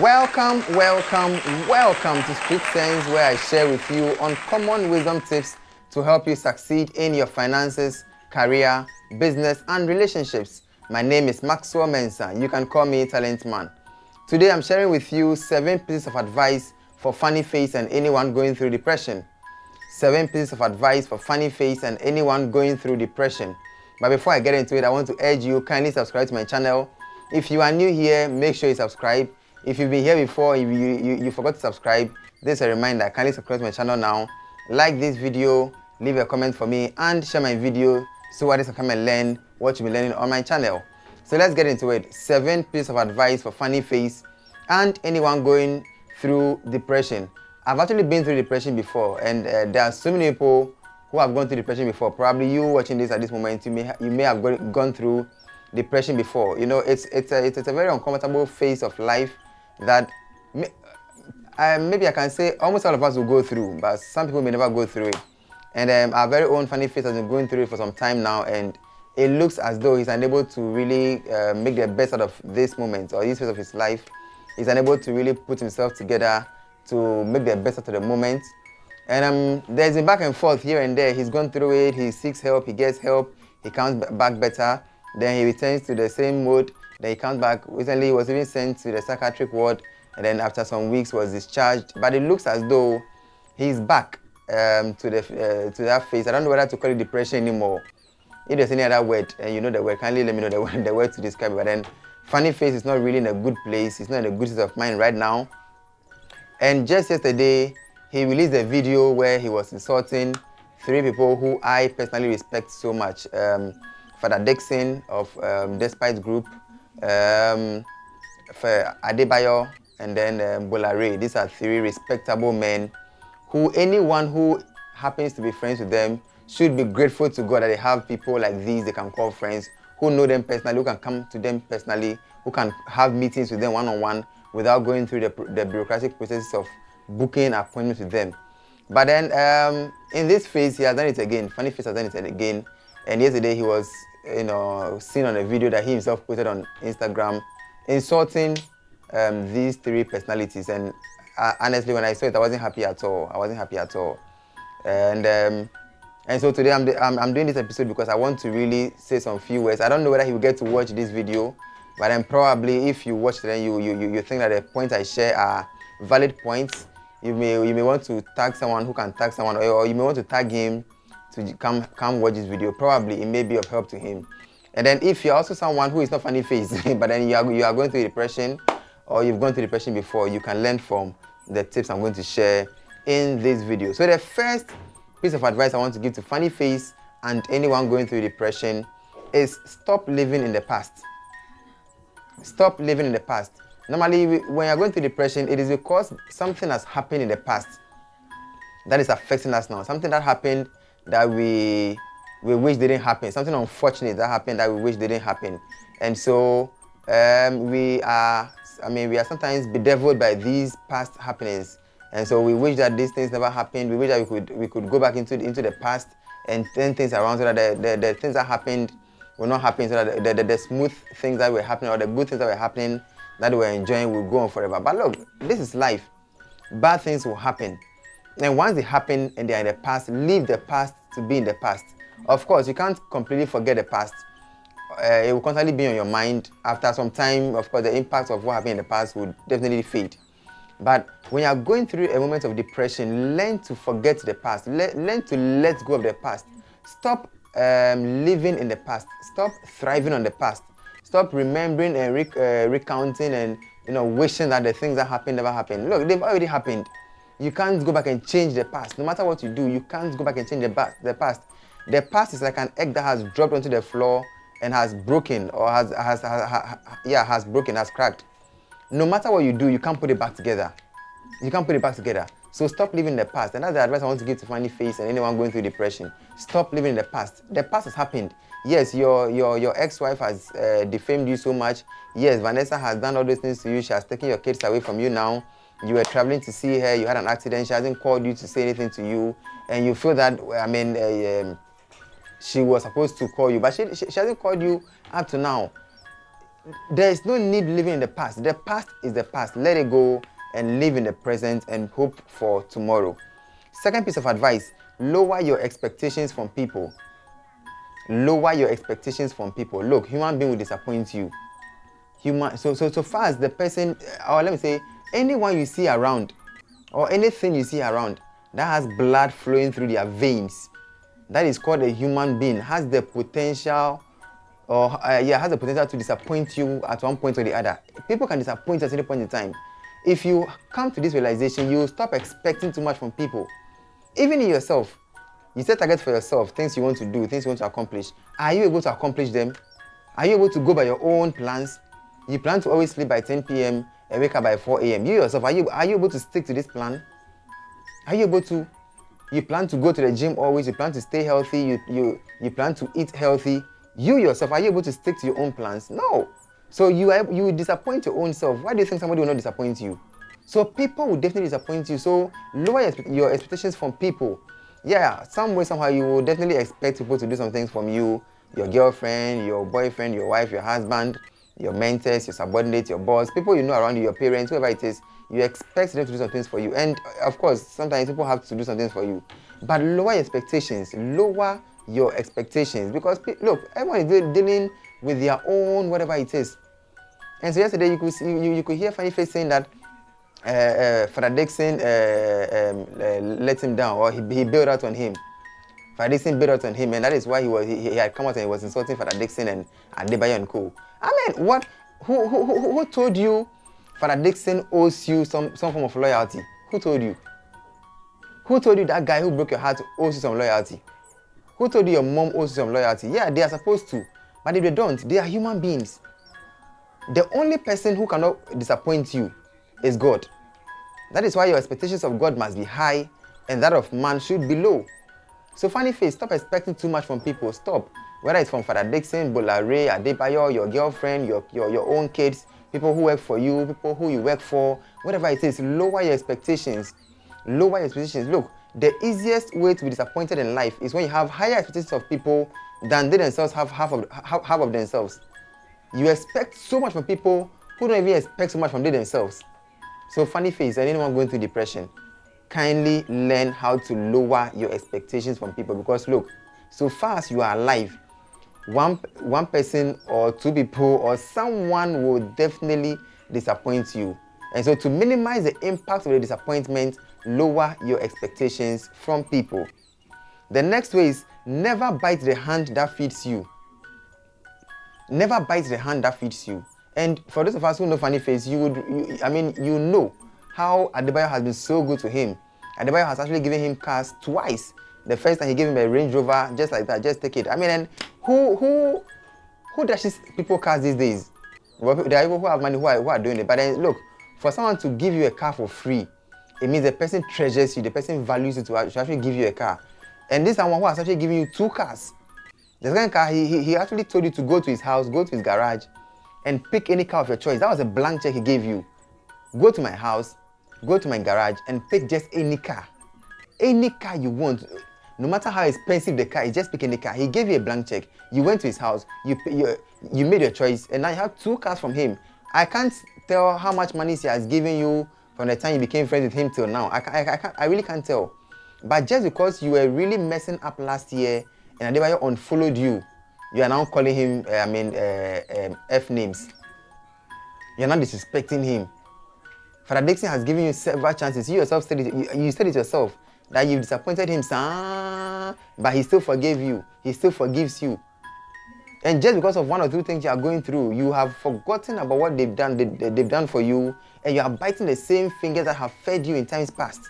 Welcome to Street Sense, where I share with you uncommon wisdom tips to help you succeed in your finances, career, business, and relationships. My name is Maxwell Mensah. You can call me Talent Man. Today I'm sharing with you 7 pieces of advice for funny face and anyone going through depression. 7 pieces of advice for funny face and anyone going through depression. But before I get into it, I want to urge you kindly subscribe to my channel. If you are new here, make sure you subscribe. If you've been here before, if you forgot to subscribe, this is a reminder. Kindly subscribe to my channel now. Like this video, leave a comment for me, and share my video so others can come and learn what you'll be learning on my channel. So let's get into it. 7 pieces of advice for funny face and anyone going through depression. I've actually been through depression before, and there are so many people who have gone through depression before. Probably you watching this at this moment, you may have gone through depression before. You know, it's a very uncomfortable phase of life that maybe I can say almost all of us will go through, but some people may never go through it. And our very own funny face has been going through it for some time now, and it looks as though he's unable to really make the best out of this moment or this phase of his life. He's unable to really put himself together to make the best out of the moment. And there's a back and forth here and there. He's gone through it, he seeks help, he gets help, he comes back better, then he returns to the same mode, then he comes back. Recently he was even sent to the psychiatric ward, and then after some weeks was discharged. But it looks as though he's back to that phase. I don't know whether to call it depression anymore. If there's any other word, and you know the word, kindly let me know the word to describe it. But then funny face is not really in a good place. He's not in a good state of mind right now. And just yesterday, he released a video where he was insulting 3 people who I personally respect so much. Fadda Dickson of Despite Group, Adebayor, and then Bola. These are 3 respectable men who anyone who happens to be friends with them should be grateful to God that they have people like these they can call friends, who know them personally, who can come to them personally, who can have meetings with them one-on-one without going through the bureaucratic processes of booking appointments with them. But then in this phase, he has done it again. Funny face has done it again. And yesterday he was, seen on a video that he himself posted on Instagram, insulting these 3 personalities. And honestly, when I saw it, I wasn't happy at all. And so today I'm doing this episode because I want to really say some few words. I don't know whether he will get to watch this video, but then probably if you watch it, then you think that the points I share are valid points. You may want to tag someone who can tag someone, or you may want to tag him to come watch this video. Probably it may be of help to him. And then if you're also someone who is not funny face, but then you are going through depression, or you've gone through depression before, you can learn from the tips I'm going to share in this video. So the first piece of advice I want to give to funny face and anyone going through depression is stop living in the past. Stop living in the past. Normally, when you're going through depression, it is because something has happened in the past that is affecting us now. Something that happened that we wish didn't happen. Something unfortunate that happened that we wish didn't happen. And so we are sometimes bedeviled by these past happenings. And so we wish that these things never happened. We wish that we could go back into the past and turn things around so that the things that happened will not happen, so that the smooth things that were happening or the good things that were happening that we were enjoying will go on forever. But look, this is life. Bad things will happen. And once they happen and they are in the past, leave the past to be in the past. Of course, you can't completely forget the past. It will constantly be on your mind. After some time, of course, the impact of what happened in the past would definitely fade. But when you are going through a moment of depression, learn to forget the past. Learn to let go of the past. Stop living in the past. Stop thriving on the past. Stop remembering and recounting and wishing that the things that happened never happened. Look, they've already happened. You can't go back and change the past. No matter what you do, you can't go back and change the past. The past is like an egg that has dropped onto the floor and has broken or has cracked. No matter what you do, you can't put it back together. So stop living in the past. And that's the advice I want to give to funny face and anyone going through depression. Stop living in the past. The past has happened. Yes, your ex-wife has defamed you so much. Yes, Vanessa has done all those things to you. She has taken your kids away from you now. You were traveling to see her. You had an accident. She hasn't called you to say anything to you. And you feel that, she was supposed to call you. But she hasn't called you up to now. there is no need living in the past. The past is the past. Let it go and live in the present and hope for tomorrow. Second piece of advice, lower your expectations from people. Lower your expectations from people. Look, human being will disappoint you. So far as the person, or let me say, anyone you see around, or anything you see around that has blood flowing through their veins, that is called a human being, has the potential, has the potential to disappoint you at one point or the other. People can disappoint you at any point in time. If you come to this realization, you will stop expecting too much from people. Even in yourself, you set targets for yourself, things you want to do, things you want to accomplish. Are you able to accomplish them? Are you able to go by your own plans? You plan to always sleep by 10 p.m. and wake up by 4 a.m. You yourself, are you able to stick to this plan? Are you able to? You plan to go to the gym always, you plan to stay healthy, you plan to eat healthy. You yourself, are you able to stick to your own plans? No. So you will disappoint your own self. Why do you think somebody will not disappoint you? So people will definitely disappoint you. So lower your expectations from people. Yeah, some way, somehow you will definitely expect people to do some things from you. Your girlfriend, your boyfriend, your wife, your husband, your mentors, your subordinates, your boss, people you know around you, your parents, whoever it is, you expect them to do some things for you. And of course, sometimes people have to do some things for you. But lower your expectations. Lower your expectations. Because, look, everyone is dealing with their own whatever it is. And so yesterday you could hear Funny Face saying that Fadda Dickson let him down, or he bailed out on him. Fadda Dickson bailed out on him, and that is why he had come out and he was insulting Fadda Dickson and Adebayor and co. I mean, what? Who told you Fadda Dickson owes you some form of loyalty? Who told you? Who told you that guy who broke your heart owes you some loyalty? Who told you your mom owes you some loyalty? Yeah, they are supposed to, but if they don't, they are human beings. The only person who cannot disappoint you is God. That is why your expectations of God must be high and that of man should be low. So Funny Face, stop expecting too much from people. Stop. Whether it's from Fadda Dickson, Bola, Adebayor, your girlfriend, your own kids, people who work for you, people who you work for, whatever it is, lower your expectations. Lower your expectations. Look, the easiest way to be disappointed in life is when you have higher expectations of people than they themselves have half of themselves. You expect so much from people who don't even expect so much from themselves. So Funny Face, and anyone going through depression, kindly learn how to lower your expectations from people. Because look, so far as you are alive, one person or two people or someone will definitely disappoint you. And so to minimize the impact of the disappointment, lower your expectations from people. The next way is never bite the hand that feeds you. Never bite the hand that feeds you. And for those of us who know Funny Face, you know how Adebayor has been so good to him. Adebayor has actually given him cars twice. The first time he gave him a Range Rover, just like that, just take it. I mean, and who dashes people cars these days? Well, there are people who have money who are doing it. But then look, for someone to give you a car for free, it means the person treasures you, the person values you to actually give you a car. And this someone who has actually given you 2 cars. The second car, he actually told you to go to his house, go to his garage, and pick any car of your choice. That was a blank check he gave you. Go to my house, go to my garage, and pick just any car. Any car you want. No matter how expensive the car is, just pick any car. He gave you a blank check. You went to his house, you made your choice, and now you have 2 cars from him. I can't tell how much money he has given you from the time you became friends with him till now. I really can't tell. But just because you were really messing up last year and Adebayor unfollowed you, you are now calling him, F names. You're not disrespecting him. Fadda Dickson has given you several chances. You yourself said it, you said it yourself, that you've disappointed him, but he still forgave you. He still forgives you. And just because of 1 or 2 things you are going through, you have forgotten about what they've done for you, and you are biting the same fingers that have fed you in times past.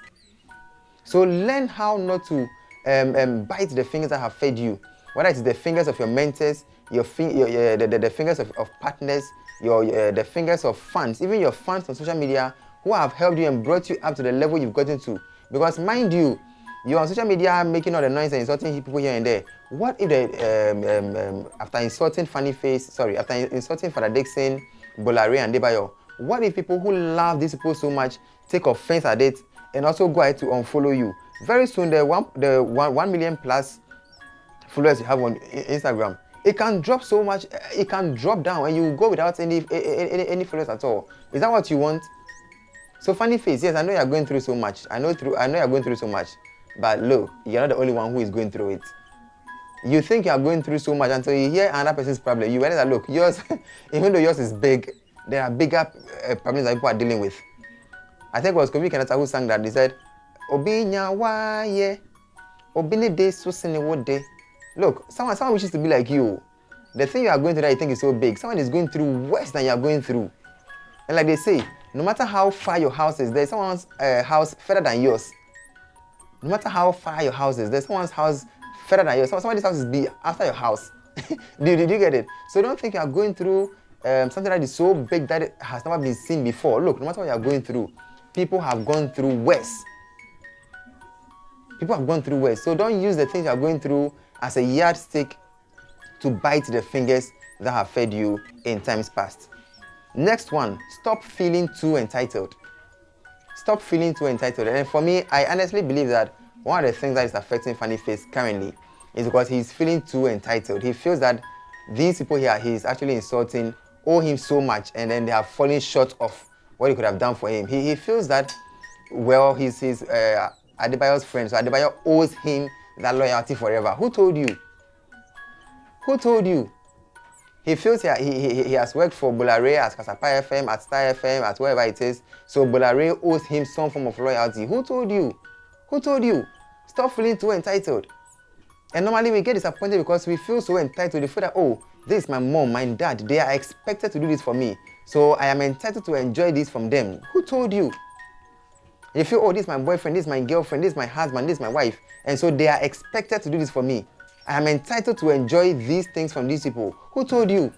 So learn how not to bite the fingers that have fed you. Whether it's the fingers of your mentors, the fingers of partners, the fingers of fans, even your fans on social media who have helped you and brought you up to the level you've gotten to. Because mind you, you're on social media making all the noise and insulting people here and there. What if after insulting Fadda Dickson, Bola, and Adebayor, what if people who love these people so much take offense at it and also go ahead to unfollow you? Very soon, the 1 million plus followers you have on Instagram, It can drop so much, it can drop down and you go without any followers at all. Is that what you want? So funny face, yes, I know you're going through so much. I know you're going through so much. But look, you're not the only one who is going through it. You think you're going through so much until you hear another person's problem. You realize that, look, yours, even though yours is big, there are bigger problems that people are dealing with. I think it was Kofi Kenyatta who sang that. They said, Obi nyawa ye, obi ne de so sene wo de. Look, someone wishes to be like you. The thing you are going through that you think is so big, someone is going through worse than you are going through. And like they say, no matter how far your house is, there's someone's house further than yours. No matter how far your house is, there's someone's house further than yours. Somebody's house is be after your house. Did you get it? So don't think you are going through something that is so big that it has never been seen before. Look, no matter what you are going through, people have gone through worse. People have gone through worse. So don't use the things you are going through as a yardstick to bite the fingers that have fed you in times past. Next one, stop feeling too entitled. Stop feeling too entitled. And for me, I honestly believe that one of the things that is affecting Funny Face currently is because he's feeling too entitled. He feels that these people here he's actually insulting owe him so much and then they have fallen short of what he could have done for him. He feels that, well, he's Adebayor's friend, so Adebayor owes him that loyalty forever. Who told you? Who told you? He feels he has worked for Bola at Kasapa FM, at Star FM, at wherever it is. So Bola owes him some form of loyalty. Who told you? Who told you? Stop feeling too entitled. And normally we get disappointed because we feel so entitled. We feel that, oh, this is my mom, my dad. They are expected to do this for me. So I am entitled to enjoy this from them. Who told you? You feel, oh, this is my boyfriend, this is my girlfriend, this is my husband, this is my wife. And so they are expected to do this for me. I am entitled to enjoy these things from these people. Who told you?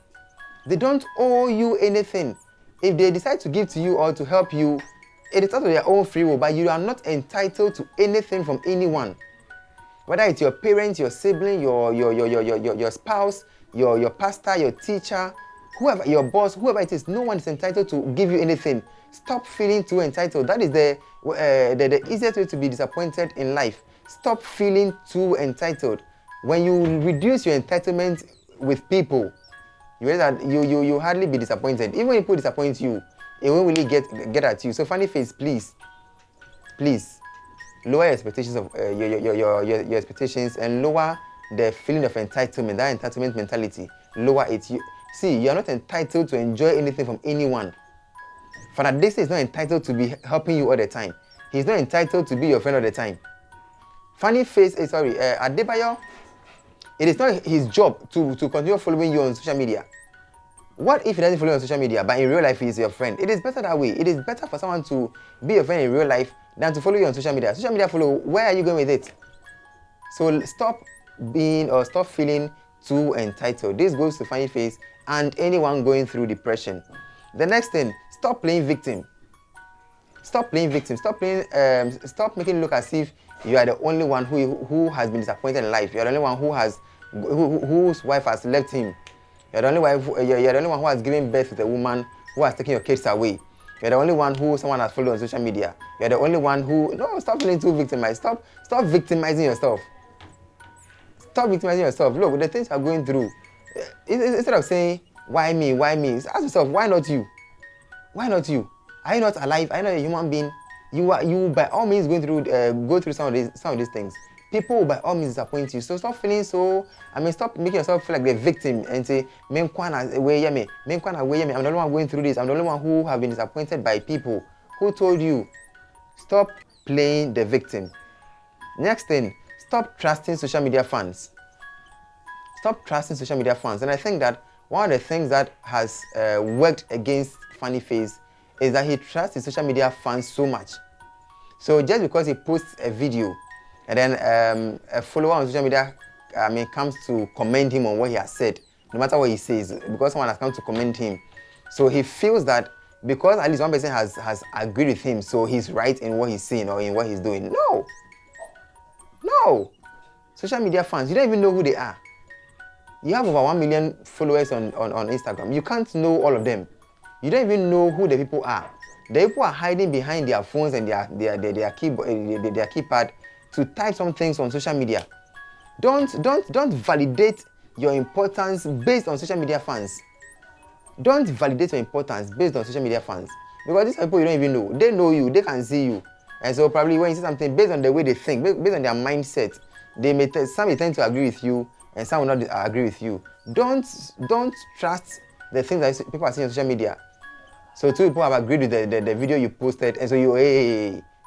They don't owe you anything. If they decide to give to you or to help you, it is out of their own free will, but you are not entitled to anything from anyone. Whether it's your parents, your sibling, your spouse, your pastor, your teacher, whoever, your boss, whoever it is, no one is entitled to give you anything. Stop feeling too entitled. That is the easiest way to be disappointed in life. Stop feeling too entitled. When you reduce your entitlement with people, you realize that you hardly be disappointed. Even when people disappoint you, it won't really get at you. So Funny Face, please lower your expectations of your expectations and lower the feeling of entitlement, that entitlement mentality. Lower it. You are not entitled to enjoy anything from anyone. Fadda Dickson is not entitled to be helping you all the time. He's not entitled to be your friend all the time. Funny Face, Adebayor, it is not his job to continue following you on social media. What if he doesn't follow you on social media, but in real life he is your friend? It is better that way. It is better for someone to be your friend in real life than to follow you on social media. Social media follow, where are you going with it? So stop feeling too entitled. This goes to Funny Face and anyone going through depression. The next thing, stop playing victim. Stop playing victim. Stop making it look as if you are the only one who has been disappointed in life. You are the only one whose wife has left him. You're the only one who has given birth to the woman who has taken your kids away. You're the only one who someone has followed on social media. You're the only one who... No, stop feeling too victimized. Stop victimizing yourself. Stop victimizing yourself. Look, the things you're going through, instead of saying, why me? Ask yourself, why not you? Why not you? Are you not alive? Are you not a human being? You by all means go through some of these things. People will by all means disappoint you. So stop feeling stop making yourself feel like the victim and say, I'm the only one going through this. I'm the only one who have been disappointed by people. Who told you? Stop playing the victim. Next thing, stop trusting social media fans. Stop trusting social media fans. And I think that one of the things that has worked against Funny Face is that he trusts his social media fans so much. So just because he posts a video and then a follower on social media comes to commend him on what he has said, no matter what he says, because someone has come to commend him. So he feels that because at least one person has agreed with him, so he's right in what he's saying or in what he's doing. No. Social media fans, you don't even know who they are. You have over 1 million followers on Instagram. You can't know all of them. You don't even know who the people are. The people are hiding behind their phones and their keyboard, their keypad to type some things on social media. Don't validate your importance based on social media fans. Don't validate your importance based on social media fans. Because these people you don't even know. They know you, they can see you. And so probably when you say something based on the way they think, based on their mindset, some may tend to agree with you and some will not agree with you. Don't trust the things that people are seeing on social media. So two people have agreed with the video you posted, and so you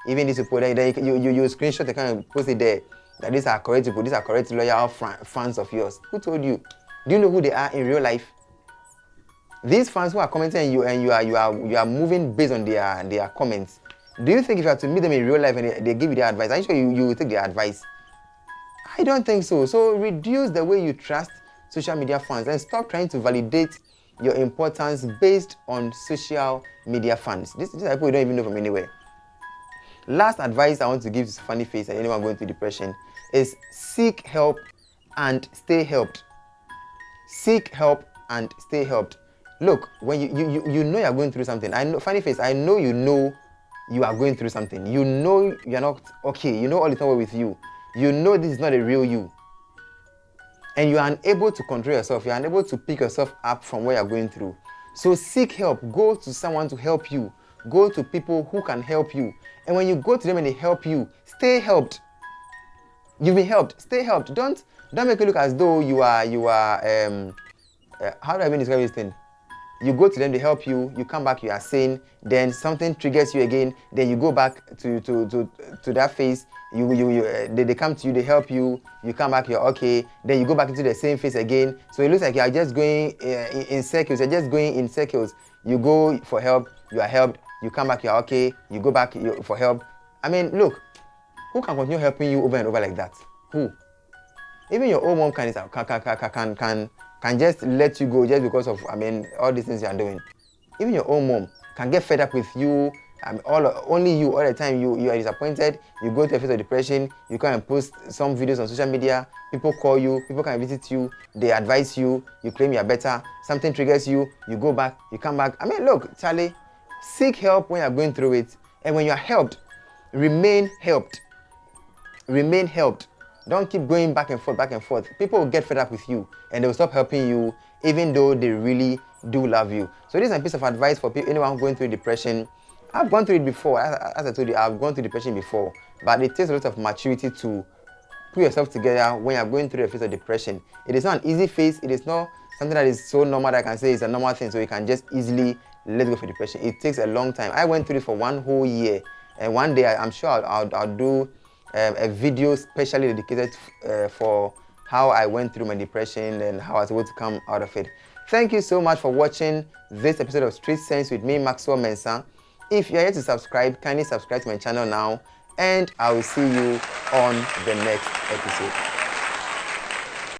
even this people then you screenshot the kind of post it there that these are correct people, these are correct loyal fans of yours. Who told you? Do you know who they are in real life? These fans who are commenting you and you are moving based on their comments. Do you think if you have to meet them in real life and they give you their advice, are you sure you will take their advice? I don't think so. So reduce the way you trust social media fans and stop trying to validate your importance based on social media fans. These are people you don't even know from anywhere. Last advice I want to give to Funny Face and anyone going through depression is seek help and stay helped. Seek help and stay helped. Look, when you know you're going through something, I know, Funny Face, I know you are going through something. You know you're not okay. You know all is not well with you. You know this is not a real you. And you are unable to control yourself. You are unable to pick yourself up from what you're going through. So seek help. Go to someone to help you. Go to people who can help you. And when you go to them and they help you, stay helped. You've been helped. Stay helped. Don't make it look as though you are how do I even describe this thing? You go to them, they help you, you come back, you are sane, then something triggers you again, then you go back to that phase, they come to you, they help you, you come back, you're okay, then you go back into the same phase again. So it looks like you are just going in circles, you're just going in circles. You go for help, you are helped, you come back, you're okay, you go back for help. I mean, look, who can continue helping you over and over like that? Who? Even your own mom can just let you go just because of, all these things you are doing. Even your own mom can get fed up with you. Only you all the time. You are disappointed. You go to a phase of depression. You come and post some videos on social media. People call you. People can visit you. They advise you. You claim you are better. Something triggers you. You go back. You come back. Look, Charlie, seek help when you are going through it. And when you are helped, remain helped. Remain helped. Don't keep going back and forth, back and forth. People will get fed up with you and they will stop helping you even though they really do love you. So this is a piece of advice for anyone going through depression. I've gone through it before. As I told you, I've gone through depression before. But it takes a lot of maturity to put yourself together when you're going through a phase of depression. It is not an easy phase. It is not something that is so normal that I can say it's a normal thing. So you can just easily let go for depression. It takes a long time. I went through it for 1 whole year. And one day I'm sure I'll do a video specially dedicated for how I went through my depression and how I was able to come out of it. Thank you so much for watching this episode of Street Sense with me, Maxwell Mensah. If you are yet to subscribe, kindly subscribe to my channel now, and I will see you on the next episode.